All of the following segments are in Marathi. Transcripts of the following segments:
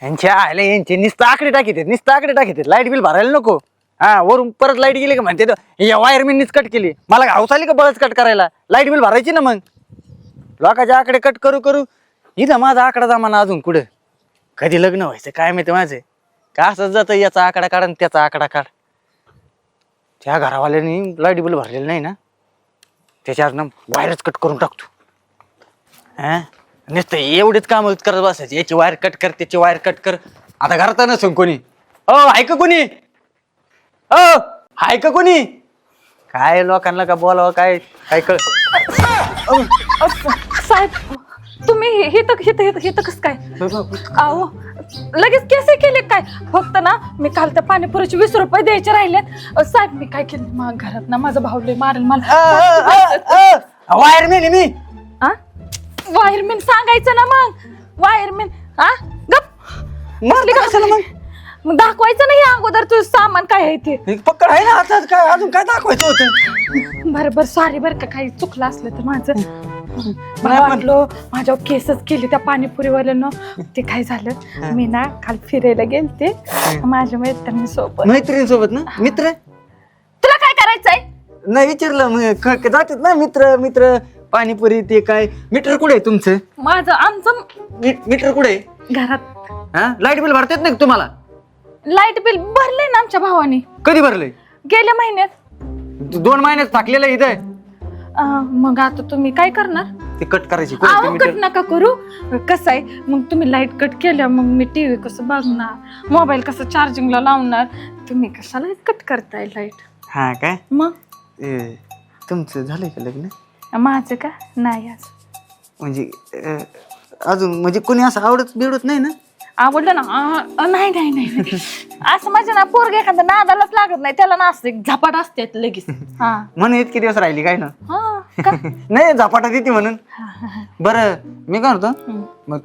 यांच्या आले यांचे नुसतं आकडे टाकीत लाईट बिल भरायला नको. हा वरून परत लाईट गेली का म्हणते या वायरमॅननीच कट केली. मला हाऊस आली का बळच कट करायला. लाईट बिल भरायची ना मग. लोकांचे आकडे कट करू इथं माझा आकडा जमाना अजून कुठं. कधी लग्न व्हायचं काय माहिती माझे. का असंच जातं याचा आकडा काढ आणि त्याचा आकडा काढ. त्या घरावाल्यानी लाईट बिल भरलेलं नाही ना त्याच्यावर ना वायरच कट करून टाकतो. हा नुसतं एवढेच काम करत बसायचे. याची वायर कट कर त्याची वायर कट कर. आता घरात नसून कोणी ऐक कोणी ऐक कोणी काय लोकांना का बोलावं काय काय कळ. साहेब तुम्ही हे तर कसं काय अहो लगेच केस केले काय. फक्त ना मी काल त्या पाणीपुरीचे 20 रुपये द्यायचे राहिले. साहेब मी काय केलं मग घरात ना माझा भाऊ लय मारेल मला. वायरमॅन मी वायरमॅन सांगायचं ना मग. वायरमॅन गप मारले का कशाला मग दाखवायचं नाही अगोदर तुझं सामान काय आहे ते. पक्कड आहे ना आता काय अजून काय दाखवायचं होतं. बरं सॉरी बरं का काही चुकलं असलं तर माझं. मला वाटलं माझ्यावर केसच केली त्या पाणीपुरीवाल्यानं. ते काय झालं मी ना काल फिरायला गेलते माझ्या मैत्रिणीसोबत ना मित्र. तुला काय करायचंय नाही विचारलं जातात ना मित्र पाणीपुरी ते काय. मीटर कुठे आहे तुमचं. माझं आमचं मीटर कुठे आहे घरात. हा लाईट बिल भरतात नाही तुम्हाला. लाईट बिल भरले ना आमच्या भावाने. कधी भरले. गेल्या महिन्यात. 2 महिन्यात टाकलेलं इथं. मग आता तुम्ही काय करणार. ते कट करायची कट नका करू. कसं आहे मग तुम्ही लाईट कट केल्या मग मी टीव्ही कसं बघणार मोबाईल कसं चार्जिंगला लावणार. तुम्ही कशाला कट करताय लाईट. हा काय मग तुमचं झालंय का लग्न. माझं का नाही आज म्हणजे अजून म्हणजे कोणी असं आवडत बिवडत नाही ना. आवडलं ना नाही असं माझ्या ना पोरग एखादा नादालाच लागत नाही त्याला ना असं झपाट असते लगेच. हा म्हणून इतके दिवस राहिली काय ना. का? नाही झपाटा देते म्हणून. बरं मी काय म्हणतो मग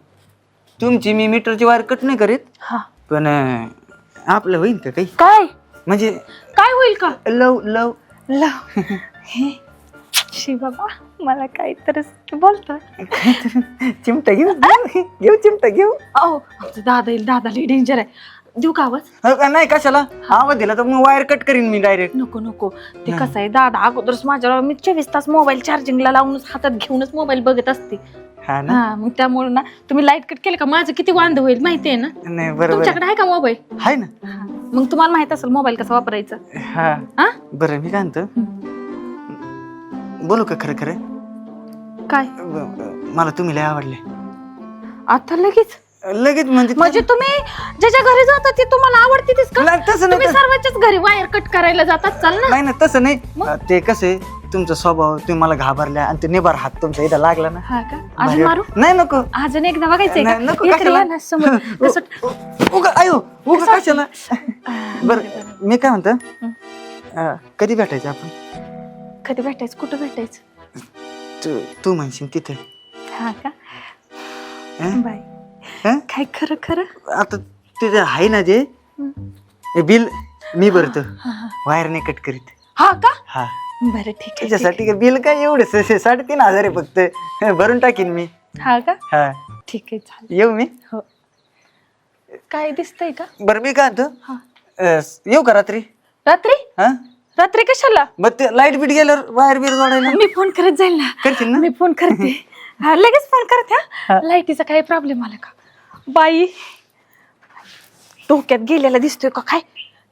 तुमची मी मीटरची वायर कट नाही करीत पण आपलं होईल का काही काय म्हणजे काय होईल का. लव हे शी बाबा मला काहीतरी बोलतो. चिमटा घेऊ चिमटा घेऊ. अहो दादा लई डेंजर आहे. देऊ का आवाज. नाही कशाला आवाज दिला तर मग वायर कट करीन मी डायरेक्ट. नको ते कसं आहे दादा अगोदरच माझ्यावर मी 24 तास मोबाईल चार्जिंगला लावूनच हातात घेऊनच मोबाईल बघत असते. हा ना मग त्यामुळे ना तुम्ही लाईट कट केलं का माझं किती वांद होईल माहितीये ना. नाही बरोबर तुमच्याकडे आहे का मोबाईल. आहे ना. मग तुम्हाला माहित असेल मोबाईल कसा वापरायचा. हा बरं मी काय म्हणतो बोलू का खरं काय मला तुम्ही लय आवडले. आता लगेच म्हणजे तुम्ही ज्याच्या घरी जातात ते तुम्हाला आवडतीच का. तसं तुम्ही नाही सर्वांच्याच घरी वायर कट करायला जातात चाल ना. नाही तसं नाही. ते कसं तुमचा स्वभाव तुम्ही मला घाबरल्या आणि ते निभार हात तुमचा इथं लागला ना. हा का अजून मारू. नाही नको अजून एकदा बघायचंय का? नको इकडे या ना समोर. कशाला. बर मी काय म्हणतो कधी भेटायचं आपण. कधी भेटायचं कुठं भेटायचं. तू म्हणशील तिथे. हा का बाय काय खरं आता तिथे आहे ना जे बिल मी भरतो वायर नाही कट करीत. हा का हा बरं ठीक आहे. त्याच्यासाठी बिल काय एवढं 3,500 आहे फक्त भरून टाकीन मी. हा का हा ठीक आहे चालेल. येऊ मी. हो काय दिसतंय का. बरं मी काय म्हणतो येऊ का रात्री. रात्री कशाला. मग ते लाईट बीट गेल्यावर वायर बीर जोडायला मी फोन करत जाईल ना. करशील ना. मी फोन करते. लगेच फोन करते. लाईटीचा काही प्रॉब्लेम आला का बाई. डोक्यात गेलेला दिसतोय का काय.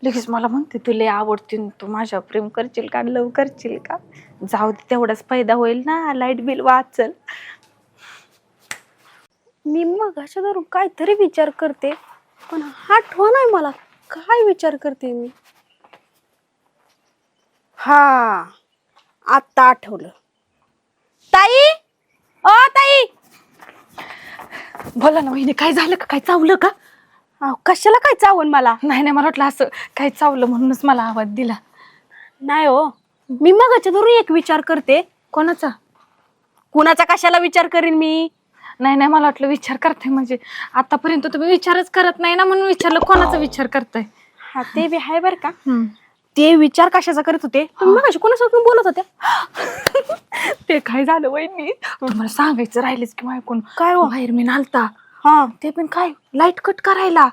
लगेच मला म्हणते तुला आवडते तू माझ्यावर प्रेम करशील का लव करशील का. जाऊ दे तेवढाच फायदा होईल ना लाईट बिल वाचल. मी मगाच्या धरून काहीतरी विचार करते पण आठवा नाही मला काय विचार करते मी. हा आत्ता आठवलं. ताई ताई बोला ना वहिनी काय झालं का काय चावलं का. कशाला काय चावून मला. नाही मला वाटलं असं काय चावलं म्हणूनच मला आवाज दिला. नाही हो मी मगाच्या धरून एक विचार करते. कोणाचा कुणाचा कशाला विचार करीन मी. नाही मला वाटलं विचार करताय म्हणजे आतापर्यंत तुम्ही विचारच करत नाही ना म्हणून विचारलं कोणाचा विचार करताय. हा ते बी आहे बर का. ते विचार कशाचा करत होते तुम्ही मगाशी कोणासोबत बोलत होत्या. ते काय झालं वहिनी तुम्हाला सांगायचं राहिलेच किंवा ऐकून काय हो बाहेर मी नालता हा ते पण काय लाईट कट करायला.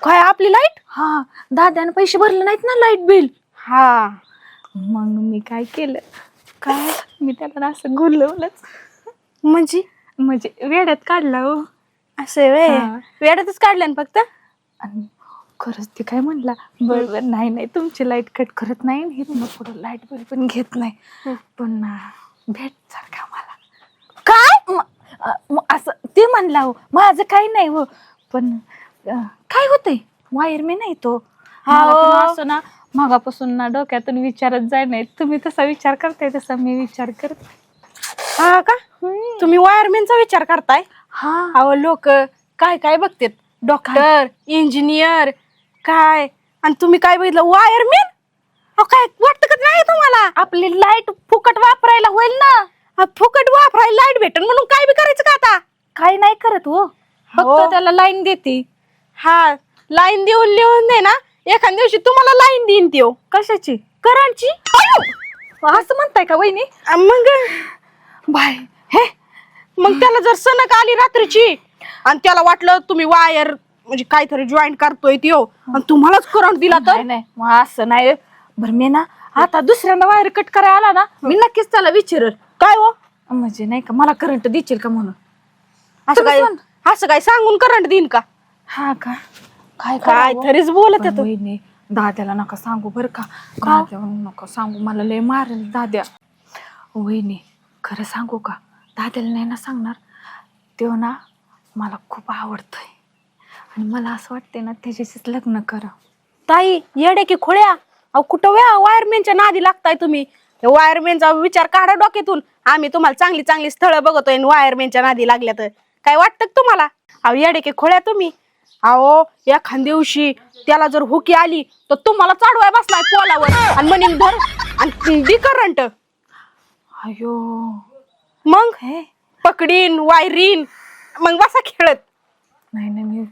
काय आपली लाईट? हा, दादाने पैसे भरले नाहीत ना लाईट बिल. हा मग मी काय केलं, काय मी त्याला ना असं गुलवलंच, म्हणजे वेड्यात काढला हो. असं वे हा. वेळातच काढलं ना फक्त. आणि खरंच ते काय म्हणला, बरोबर नाही नाही तुमची लाईट कट करत नाही, इथनं पुढं लाईट बिल पण घेत नाही, पण भेट जर का मला. काय असं ते म्हणला हो, माझं काही नाही हो, पण काय होतंय वायरमॅन नाही तो. हा, मला पण हो. असं ना मगापासून ना डोक्यातून विचारत जाय नाही, तुम्ही तसा विचार करताय तसा मी विचार करते. हा का? तुम्ही वायरमॅनचा विचार करताय? हा अहो लोक काय काय बघतात, डॉक्टर इंजिनियर काय, आणि तुम्ही काय बघितलं वायरमॅन? अहो काय वाटतं का नाही तुम्हाला? आपली लाईट फुकट वापरायला होईल ना. फुकट वापरायला लाईट भेटन म्हणून काय बी करायचं का आता? काही नाही करत हो, फक्त त्याला लाईन देते. हा लाईन देऊन दे ना, एखाद्या दिवशी तुम्हाला लाईन देईन ती. कशाची? करंटची. असं म्हणताय का वहिनी? मग बाय हे मग त्याला जर सणक आली रात्रीची आणि त्याला वाटलं तुम्ही वायर म्हणजे काहीतरी जॉईंट करतोय त्यो आणि तुम्हालाच करंट दिला तर? नाही मग असं नाही. बरं मी ना आता दुसऱ्यांदा वायर कट करायला आला ना, मी नक्कीच त्याला विचारल काय हो, म्हणजे नाही का मला करंट देशील का म्हणून. असं काय सांगून करंट देईन का? हा का? काय काय करावं? तरीच बोलत पण येतो. वहिनी दाद्याला नका सांगू बरं का, दाद्याला नका सांगू, मला लय मारेल दाद्या. वहिनी खरं सांगू का, दाद्याला नाही ना सांगणार, तो ना मला खूप आवडतोय आणि मला असं वाटतंय ना त्याच्याशीच लग्न करा. ताई येडे की खोळ्या, अहो कुठं वायरमॅनच्या नादी लागताय तुम्ही? वायरमॅनचा विचार काढा डोक्यातून. आम्ही तुम्हाला चांगली चांगली स्थळं बघतोय, वायरमॅनच्या नादी लागल्या तर काय वाटतं तुम्हाला? अहो येडे की खोळ्या तुम्ही. अहो एखाद्या दिवशी त्याला जर हुकी आली तर तुम्हाला चाडवाय बसलाय पोलावर आणि म्हणीन धर आणि दी करंट. अयो मग पकडीन वायरीन, मग बसा खेळत. नाही मी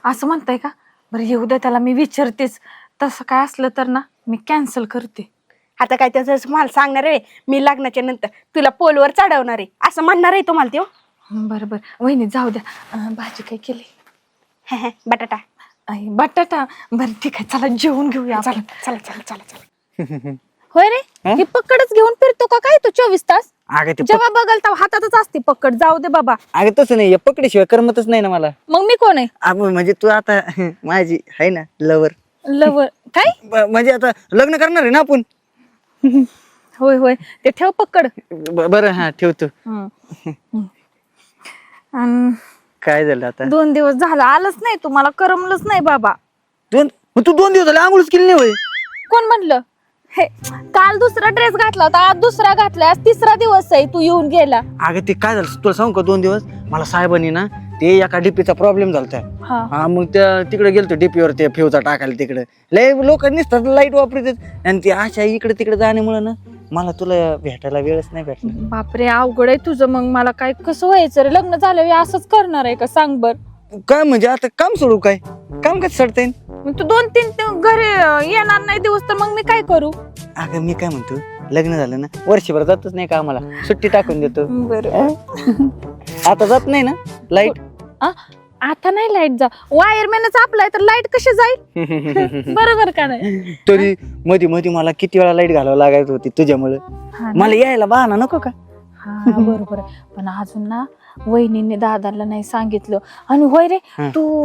असं म्हणताय का? बरं येऊ द्या त्याला, मी विचारतेच. तसं काय असलं तर ना मी कॅन्सल करते. आता काय त्याचं मला सांगणार आहे, मी लग्नाच्या नंतर तुला पोलवर चढवणार आहे असं म्हणणार आहे तुम्हाला ते? बरं वहिनी जाऊ द्या. भाजी काय केली? बटाटा. बटाटा. बरं ठीक आहे, चला जेवून घेऊया. चला चला चला चला चला. होय रे, हे पकडच घेऊन फिरतो का काय तू 24 तास? अगं ते जेव्हा बघल तेव्हा हातातच असते पकड. जाऊ दे बाबा. अगं तसं नाही, पकडीशिवाय करमतच नाही ना मला. मग मी कोण आहे? म्हणजे तू आता माझी आहे ना लवर. लवर काय? म्हणजे आता लग्न करणार आहे ना आपण. होय ते ठेव पकड. बरं हा ठेवतो. आणि काय झालं आता? 2 दिवस झाला आलंच नाही, तुम्हाला करमलंच नाही बाबा. मग तू 2 दिवस झाले आंघोळच केली नाही होय? कोण म्हणलं? हे काल दुसरा ड्रेस घातला होता, आज दुसरा घातलाय, आज 3रा दिवस आहे तू येऊन गेला. अगं ते काय झालं तुला सांगू का, 2 दिवस मला साहेबांनी ना ते एका डीपीचा प्रॉब्लेम झाला. हा मग त्या तिकडे गेलतो डीपीवर ते फ्यूजा टाकायला. तिकडे लय लोक नुसतात लाईट वापरतात आणि ते अशा इकडे तिकडे जाण्यामुळे ना मला तुला भेटायला वेळच नाही भेटला. बापरे अवघड आहे तुझं. मग मला काय कसं व्हायचं रे? लग्न झालं असंच करणार आहे का सांग बर? काय म्हणजे आता काम सोडू? काय काम कसं सोडता येईल? तू 2-3 घरी येणार नाही दिवस तर मग मी काय करू? अगं मी काय म्हणतो, लग्न झालं ना वर्षभर जातच नाही का, आम्हाला सुट्टी टाकून देतो. बरं आता जात नाही ना लाईट? आता नाही लाईट जा, वायरमॅनच आपलाय तर लाईट कशी जाईल? बरोबर का नाही? तरी मध्ये मध्ये मला किती वेळा लाईट घालावं लागायची होती तुझ्यामुळे. मला यायला बहाना नको का? हा बरोबर आहे. पण अजून ना वहिनीने दादाला नाही सांगितलं. आणि होय रे,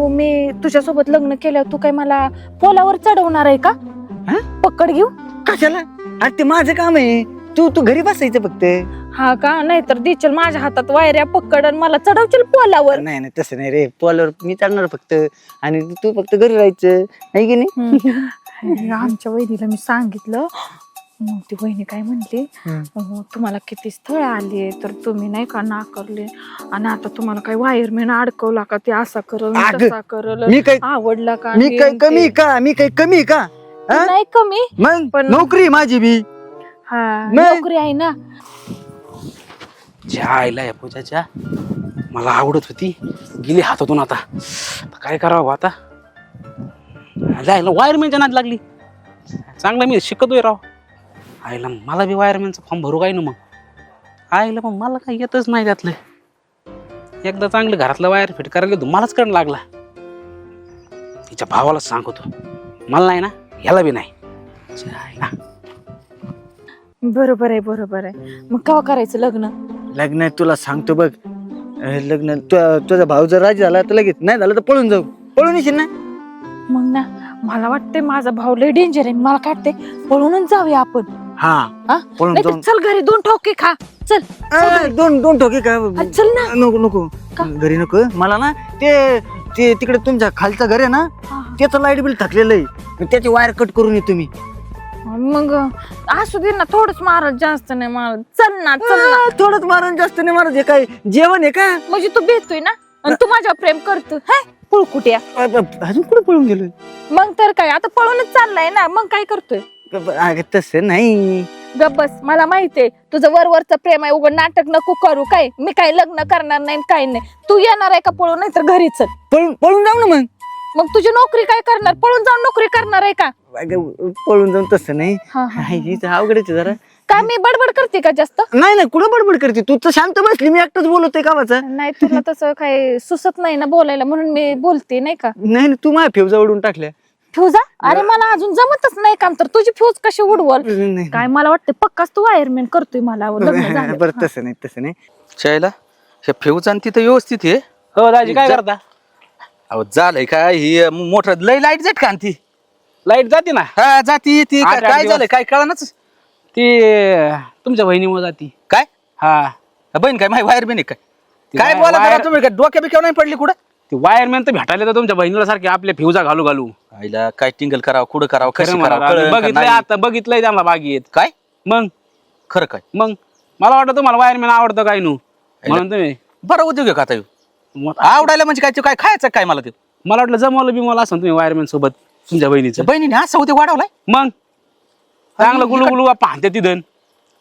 मी तुझ्यासोबत लग्न केल्यावर तू काय मला पोलावर चढवणार आहे का? पकड घेऊ कशाला? अरे ते माझं काम आहे, तू घरी बसायचं फक्त. हा का? नाही तर देशील माझ्या हातात वायऱ्या पकड आणि मला चढवशील पोलावर. नाही तसं नाही रे, पोलावर मी चढणार फक्त आणि तू फक्त घरी राहायचं, नाही की नाही? आमच्या वहिनीला मी सांगितलं, मग ती वहिनी काय म्हणली, तुम्हाला किती स्थळ आली तर तुम्ही नाही का नाकारले आणि आता तुम्हाला काय वायरमॅन अडकवला का? ते असा करल तसा करल, मी काय आवडला का? मी काही कमी का? मी काही कमी का? नाही कमी, मग पण नोकरी माझी बी. हा नोकरी आहे ना. ज्या आईला या पूजाच्या मला आवडत होती, गेली हातातून. आता काय करावं आता? जायला वायरमॅनच्या नाद लागली. चांगलं मी शिकतोय राव. आईला मला बी वायरमॅनचा फॉर्म भरू काय ना मग. आईला मग मला काही येतच नाही त्यातलं. एकदा चांगलं घरातलं वायर फिट करायला गेलो मलाच करंट लागला. तिच्या भावाला सांगतो मला नाही ना ह्याला बी नाही. जायला. बरोबर आहे. मग केव्हा करायचं लग्न? लग्न तुला सांगतो बघ, लग्न तुझा भाऊ जर राजी झाला तर लगेच, नाही झालं तर पळून येशील ना. मग ना मला वाटतंय माझा भाऊ लय डेंजर आहे. मला काय वाटतंय पळूनच जाऊया आपण. हा हा? पळून नाहीतर जाऊन चल घरी 2 ठोके खा. चल दोन ठोके का? हा, चल ना. नको का? घरी नको मला ना. ते तिकडे तुमच्या खालचं घर आहे ना, त्याचं लाईट बिल थकलेलं आहे, त्याची वायर कट करून येतो मी. मग असू दे ना, थोडंच मारत, जास्त नाही मारत. चल ना. थोडंच मारण, जास्त नाही मारत. हे काय जेवण आहे का? म्हणजे तू भेटतोय ना आणि तू माझ्यावर प्रेम करतोय. पुळकुट्या. अजून कुठे पळून गेलोय? मग तर काय, आता पळूनच चाललाय ना, मग काय करतोय? अगं तसं नाही. गप बस, मला माहितीये तुझं वरवरचं प्रेम आहे. उघड नाटक नको करू. काय मी काय लग्न करणार नाही काय नाही. तू येणार आहे का पळून? नाही तर घरी चल. पळून जाऊ ना. मग तुझी नोकरी काय करणार? पळून जाऊन नोकरी करणार आहे का? पळून जाऊन तसं नाही. हा. अवघडच आहे जरा. काय मी बडबड करते का जास्त? नाही कुठं बडबड करते तू? तर शांत बसली, मी एकटाच बोलतोय गावाचं. नाही, तुला तसं काय सुचत नाही ना बोलायला, म्हणून मी बोलते नाही का. नाही तू माझ्या फेवजा उडून टाकल्या. फ्यूजा? अरे मला अजून जमतच नाही काम, तर तुझी फ्यूज कशी उडवल? नाही. काय मला वाटतं पक्काच तू वायरमॅन करतोय मला लग्न झालं. बरं तसं नाही. शाळेला हे फेवजान तिथं व्यवस्थित आहे. हो दाजी काय करता? अहो झालंय काय ही मोटर लय लाईट जात का ती? लाईट जाते ना. हा जाती ती आठ काय दिवस. झालंय काय कळनाच. ती तुमच्या बहिणीमुळे जाती. काय हा बहीण काय माझी वायर बहीण आहे काय? ती काय वायर- बोला वायर- तुम्ही काय डोक्या बिक्या नाही पडली कुठं? ती वायरमॅन तर भेटायला तर तुमच्या बहिणीला सारखे आपल्या फ्युजा घालू. आईला काय टिंगल करावं कुठं करावं खरं कसं म्हणा, करावं कळलं का बघितलंय नाही? आता बघितलंय त्यांना बागेत. काय मग खरं काय मला वाटतं तुम्हाला वायरमॅन आवडतं काय नू म्हणून तुम्ही. बरं उद्योग आहे का आता ह्यो? मग आवडायला म्हणजे काय ते काय खायचं काय मला ते मला वाटलं जमवलं बिमवलं असं तुम्ही वायरमॅन सोबत तुमच्या बहिणीचं. बहिणीने असं होते वाढवलाय मग चांगलं गुलू पाहते तिथं.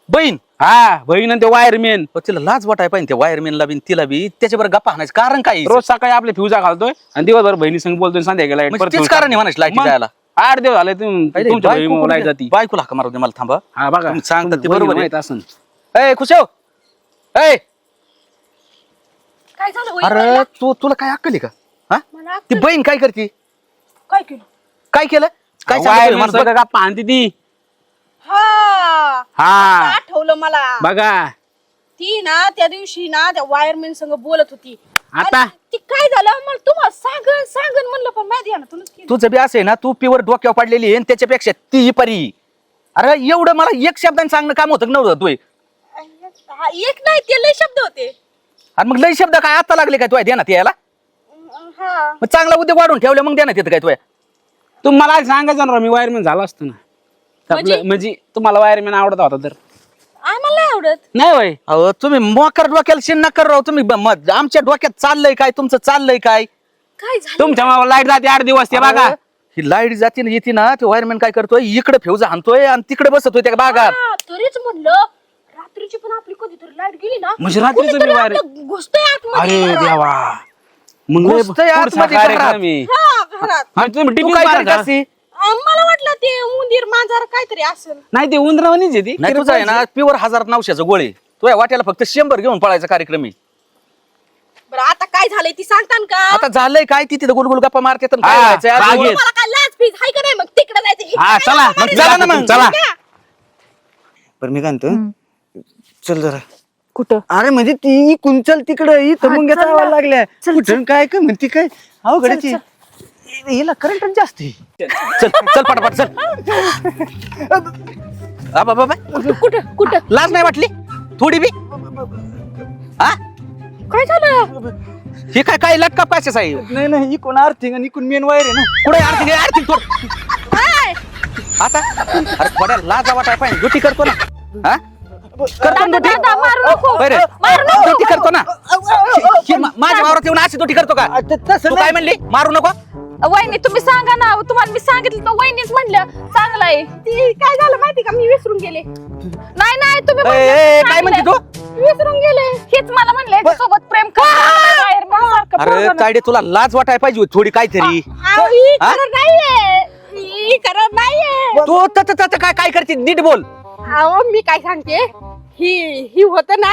बहीण हा बहीण आणि ते वायरमॅन अहो, तिला लाज वाटाय पाहिजे त्या वायरमॅनला बी तिला बी त्याच्याबरोबर गप्पा हाणायचं कारण काय रोज सकाळी आपले फ्युजा घालतोय आणि दिवसभर बहिणी संग बोलतोय संध्याकाळी light म्हणजे परत तेच कारण आहे म्हणायचं लाईट मग जायला. 8 दिवस झाले तुमच्या बहिणीमुळे लाईट जाती. बायकोला हाका मारू दे मला थांबा. हा बघा तुम्ही सांगता ते बहिणीला बरोबर आहे. माहित असन. ए खुशाव ए काय झालं? अरे तुला काय अक्कल आहे का? हा ती बहीण काय करते? काय केलं? काय केलं? काय सांगतोय वायरमॅन मला संग गप्पा हाणती ती. हा आठवलं मला. बघा ती ना त्या दिवशी ना त्या वायरमॅन संग बोलत होती. आता आणि ती काय झालं मला तुम्हाला सांगन म्हणलं, पण माहिती आहे ना तुलाच केलं. तुझं बी असं आहे ना, तू पिवर डोक्यावर पडलेली आहे आणि त्याच्यापेक्षा ती ही परी. अरे एवढं मला एक शब्दाने सांगणं काम होतं नव्हतं तू. हा, एक नाही ते लय शब्द होते. आणि मग लय शब्द काय आता लागले काय तुया देण्यात यायला? हा मग चांगला उद्योग वाढून ठेवले मग देण्यात येतं काय तुया? तुम्हाला आज सांगायचं ना मी वायरमॅन झाला असतो ना. आपलं म्हणजे तुम्हाला वायरमॅन आवडत होता तर आम्हाला नाही आवडत. नाही होय. अहो तुम्ही मोकर डोक्याला शिन नका राव तुम्ही. आमच्या डोक्यात चाललंय काय तुमचं चाललंय काय? काय झालं? तुमच्या लाईट जाते 8 दिवस ते बघा. ही लाईट जाते ना येते ना ते वायरमॅन काय करतोय इकडे फेवजा हाणतोय आणि तिकडे बसतोय त्या बागात. हा, तरीच म्हणलं रात्रीची पण आपली कधीतरी लाईट गेली ना, म्हणजे रात्रीचं कोणीतरी बी वायर- आपलं घुसतंय आतमध्ये. अरे देवा मग लय घुसतंय पुढचा आतमध्ये कार्यक्रम घरात. आहे. हा, घरात. हा, तुम्ही तू टिफिन काय मारा करत का? असती? मला वाटलं ते उंदीर मांजर काहीतरी असेल. नाही ते उंदरावानीच आहे ती. नाही तुझं आहे ना प्युअर 1900 गोळे तुझ्या वाट्याला फक्त 100 घेऊन पळायचा कार्यक्रम आहे. बरं आता काय झालंय ती सांगतान का? आता झालंय काय ती तिथं गुलगुल गप्पा मारते तर काय हा, व्हायचंय? आज बागेत. बोल. मला काय लाज फीज हाय का नाही? मग तिकडे जायचं. हा चला मग चला ना मग चला. बरं मी काय म्हणतो, चल जरा. कुठं? अरे म्हणजे ती कुंचल तिकडं इथं मुंग्या चल ना. चावायला लागल्या. चल, कुठं काय काय म्हणते काय अवघडाची. हिला करंटच जास्त आहे. चल चल पटापट चल. बाबा कुठं? लाज नाही वाटली थोडी बी? हा काय झालं? हे काय काय लटकाप कशाच आहे? नाही इकून आर्थिंग आणि इकून मेन वायर आहे ना. कुठे आर्थिक आर्थिक थोड आता अरे थोड्या लाजा वाटाय पाहिजे ड्युटी करतो ना. हा करतो ना duty? दादा, मारू नको. बरं मारू नको. ड्युटी करतो ना. माझ्या वावरात येऊन अशी ड्युटी करतो का? तू काय म्हणली मारू नको? वहिनी तुम्ही सांगा ना, तुम्हाला मी सांगितलं तर वहिनीच म्हणल्या चांगला आहे. ती काय झालं माहिती का? मी विसरून गेले. नाही तुम्ही ए, म्हणले, ए, काय चांगलं म्हणते आहे. तू? विसरून गेले. हेच मला म्हणले सोबत प्रेम कर. अरे तायडे तुला लाज वाटाय पाहिजे थोडी काहीतरी. अहो, ही हा? खरं नाहीये. ही खरं नाहीये. तू तत काय काय करते नीट बोल. अहो मी काय सांगते, ही होत ना,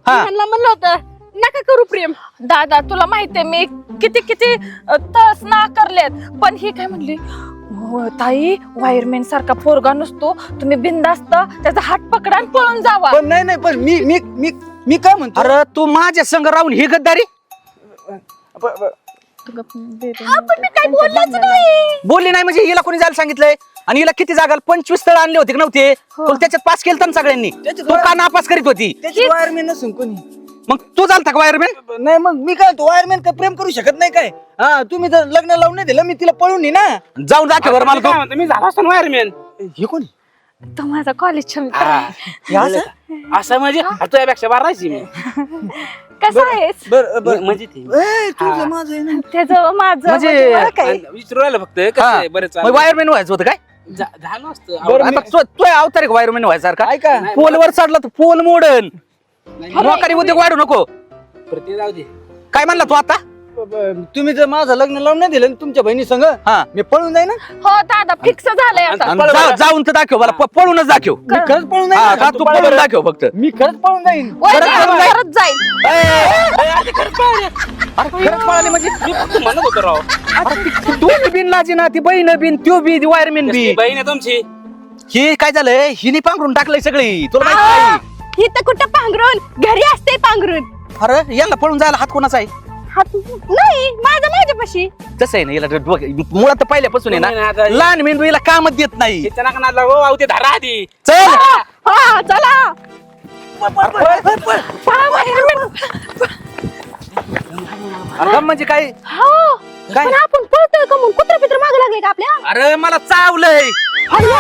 हा. म्हणलं होतं नका करू प्रेम. दादा तुला माहितीये मी किती किती तळस नाकारलेत, पण ही काय म्हणली, "हो, ताई वायरमॅन सारखा पोरगा नसतो, तुम्ही बिनधास्त त्याचा हात पकडा आणि पळून जावा." पण नाही पण मी काय म्हणतो, अरे तू माझ्या संग राहून ही गद्दारी पण मी काय बोललेच नाही. बोलली नाही म्हणजे हिला कोणी जायला सांगितलंय? आणि हिला किती जागा 25 स्थळ आणले होते की नव्हते? पण त्याच्यात पास केलं ना सगळ्यांनी. तू का नापास करीत होती? त्याची वायरमॅन नसून कोणी. मग तू चालता का वायरमॅन? नाही मग मी काय वायरमॅन काय प्रेम करू शकत नाही काय? हा तुम्ही जर लग्न लावून नाही दिलं मी तिला पळून ना. जाऊन दाखव बरं मला तो. मी झाला असतो वायरमॅन. हे कोणी? तो माझा कॉलेजचा मित्र आहे. हे असं? असं म्हणजे तुझ्यापेक्षा बारायची मी. कसा आहेस? बरं म्हणजे ती तुझं माझं आहे ना. त्याचं माझं म्हणजे मला काय विचारू राहिलं फक्त कसं आहे, बरं चालेल. वायरमॅन व्हायचं होतं काय? झालं असतं. बरं, आता तो अवतार वायरमॅन व्हायसारखा. ऐका पोलवर चढला तर पोल मोडन. मोकारी उद्योग वाढू नको. बरं, ते जाऊ दे. काय म्हणला तू आता? तुम्ही जर माझं लग्न लावून नाही दिलं ना तुमच्या बहिणी संग, हा मी पळून जाईन ना. हो दादा फिक्स झालंय आता. आणि जाऊन तर दाखव मला. पळूनच दाखव. मी खरंच पळून हा, जाईन का ना. तू पळून दाखव फक्त. मी खरंच पळून जाईन. वय परत दादा, करून जाईल. परत जाईल. अरे खरंच पळाली म्हणजे? मी फक्त म्हणत होतो राव. अरे तू बिन लाजी ना, ती बहीण बिन, त्यो बी, वायरमॅन बी. कसली बहीण आहे तुमची? हे काय झालंय? हिने पांघरून टाकलंय सगळी. तुला माहिती नाही? ही तर कुठं पांघरून, घरी असते पांघरून. अरे याला पळून जायला हात कोणाचा आहे? हात नाही माझ्यापाशी. तसं आहे ना, याला मुळात तर पहिल्यापासून आहे नाही, ना, आता- लहान मेंदू हिला कामच देत नाही. तिच्या नाका नादला हो, अहो, ते धरा आधी. चल हा चला. पळा वायरमॅन. अरे म्हणजे काय? हो काय? पण आपण पळतोय का मग? कुत्रा पित्र मागे लागले का आपल्या? अरे मला चावलंय. अयो,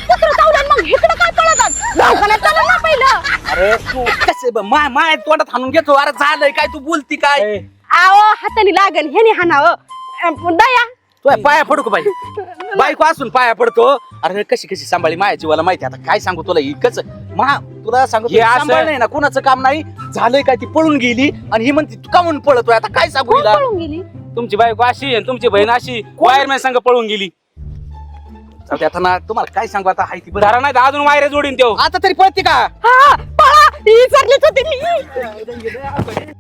कुत्रं चावलं मग इकडं काय पळतात? दवाखान्यात चला ना पहिलं. अरे तू कसं माय तोंडात हाणून घेतो. अरे झालंय काय? तू बोलती काय? आओ हाताने लागन ह्याने हाणावं. दया तू पाया पडू का बाई? बायको असून पाया पडतो. अरे कशी कशी सांभाळी माया जीवाला माहिती. आता काय सांगू तुला? इकच तुला सांगू हे असं- सांभाळ नाही ना, कुणाचं काम नाही झालंय काय? ती पळून गेली आणि ही म्हणते तू का म्हणून पळतोय? आता काय सांगू कोण हिला? पळून गेली? तुमची बायको अशी आणि तुमची बहीण अशी वायरमॅन संग पळून गेली. चालतंय आता ना, तुम्हाला काय सांगू आता? हाय ती बरं. धरा नाही तर अजून वायरे जोडीन तेव्हा. आता तरी पळते का? हा पळा. ही विचारलीच होती मी.